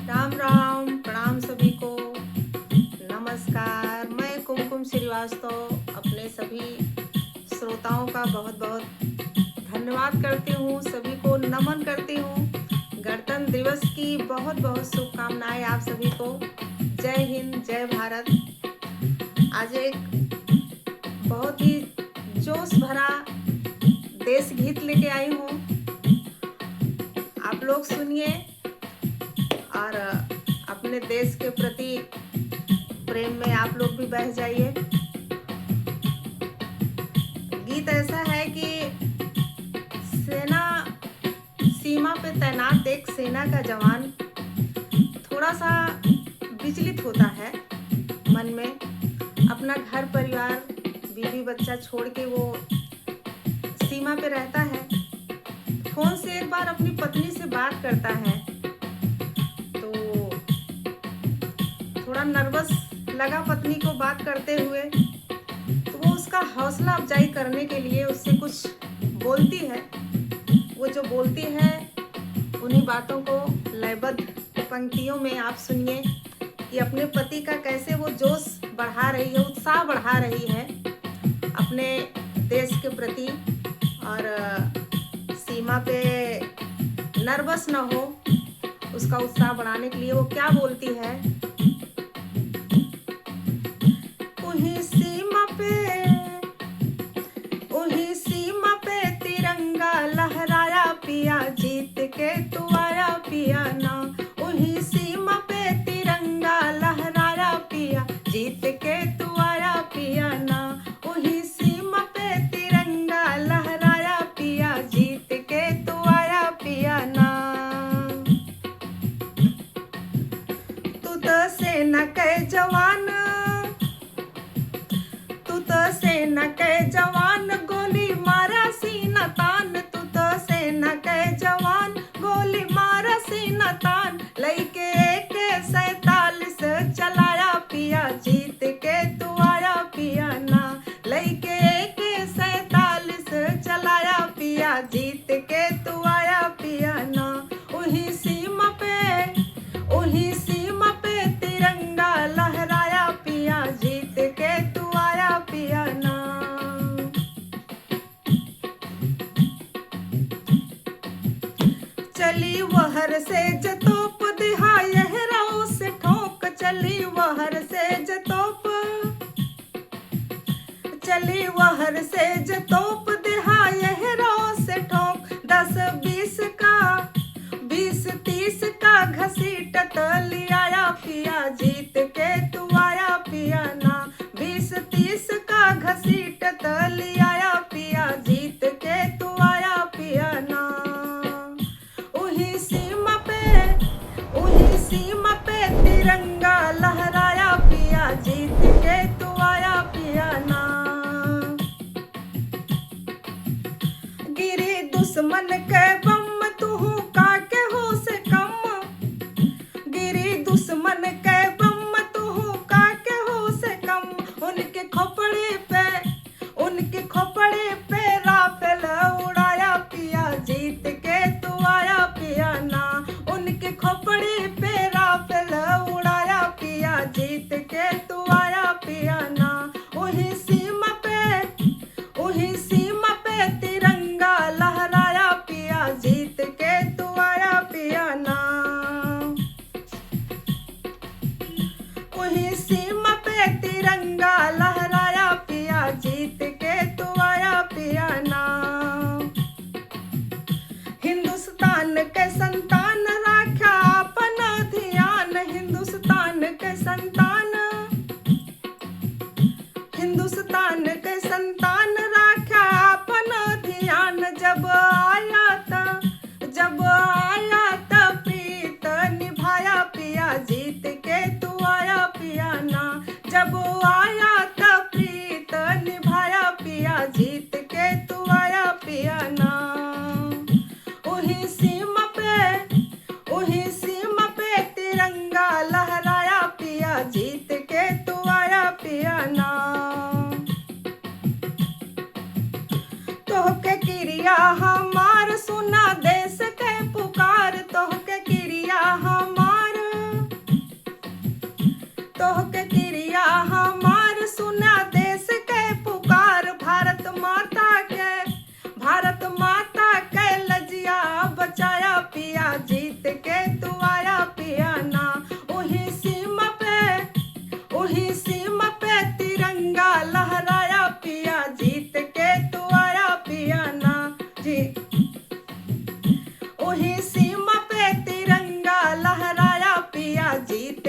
राम राम, प्रणाम सभी को। नमस्कार, मैं कुमकुम श्रीवास्तव अपने सभी श्रोताओं का बहुत बहुत धन्यवाद करती हूँ, सभी को नमन करती हूँ। गणतंत्र दिवस की बहुत बहुत शुभकामनाएं आप सभी को। जय हिंद, जय भारत। आज एक बहुत ही जोश भरा देश गीत लेके आई हूँ, आप लोग सुनिए और अपने देश के प्रति प्रेम में आप लोग भी बह जाइए। गीत ऐसा है कि सेना सीमा पे तैनात एक सेना का जवान थोड़ा सा विचलित होता है मन में। अपना घर परिवार बीवी बच्चा छोड़ के वो सीमा पे रहता है। फोन से एक बार अपनी पत्नी से बात करता है तो थोड़ा नर्वस लगा पत्नी को बात करते हुए, तो वो उसका हौसला अफजाई करने के लिए उससे कुछ बोलती है। वो जो बोलती है उन्हीं बातों को लयबद्ध पंक्तियों में आप सुनिए कि अपने पति का कैसे वो जोश बढ़ा रही है, उत्साह बढ़ा रही है अपने देश के प्रति, और सीमा पे नर्वस न हो उसका उत्साह बढ़ाने के लिए वो क्या बोलती है। उही सीमा पे तिरंगा लहराया पिया, जीत के तू आया पिया ना। उही सीमा पे तिरंगा लहराया पिया, जीत के तू आया पिया ना। उही सीमा पे तिरंगा लहराया पिया, जीत के तू आया पिया ना। तू तो सेना के जवान, तू तो सेना के जवान, गोली मारा सीना तान। तू तो सेना के जवान, गोली मारा सीना तान। लइके AK-47 चलाया पिया, जीत के तू आया पिया ना। लइके AK-47 चलाया पिया, जीत के तू आया पिया ना। उही सीमा पे तिरंगा लहराया पिया, जीत के तू आया पिया ना। चली वहर से जतोप दिहा यहराओ से ठोक, चली वहर से जतोप, चली वहर से जतोप दिहा यहराओ से ठोक। 10-20 का 20-30 का घसीटत लियाया पिया, जीत के तू आया पिया ना। 20-30 का घसीटत लियाया पिया, जीत के तू आया पिया ना। उही सीमा पे तिरंगा लहराया पिया, जीत के तू आया पिया ना। गिरी दुश्मन के बम तुहू का के हो से कम, गिरी दुश्मन के बम तुहू का के हो से कम। उनके खोपड़े पे राफेल उड़ाया पिया, जीत के तू आया पिया ना। उनके खोपड़े पे राफेल उड़ाया पिया, जीत के तू आया पिया ना। उही सीमा पे तिरंगा लहराया पिया, जीत के तू आया पिया ना। उही सीमा पे तिरंगा लहराया पिया, जीत के तू आया पिया ना। हिंदुस्तान के संतान राख्या अपन ध्यान, हिंदुस्तान के संतान राख्या अपन ध्यान। जब आया त प्रीत निभाया पिया, जीत के तू आया पिया ना। भैया जीते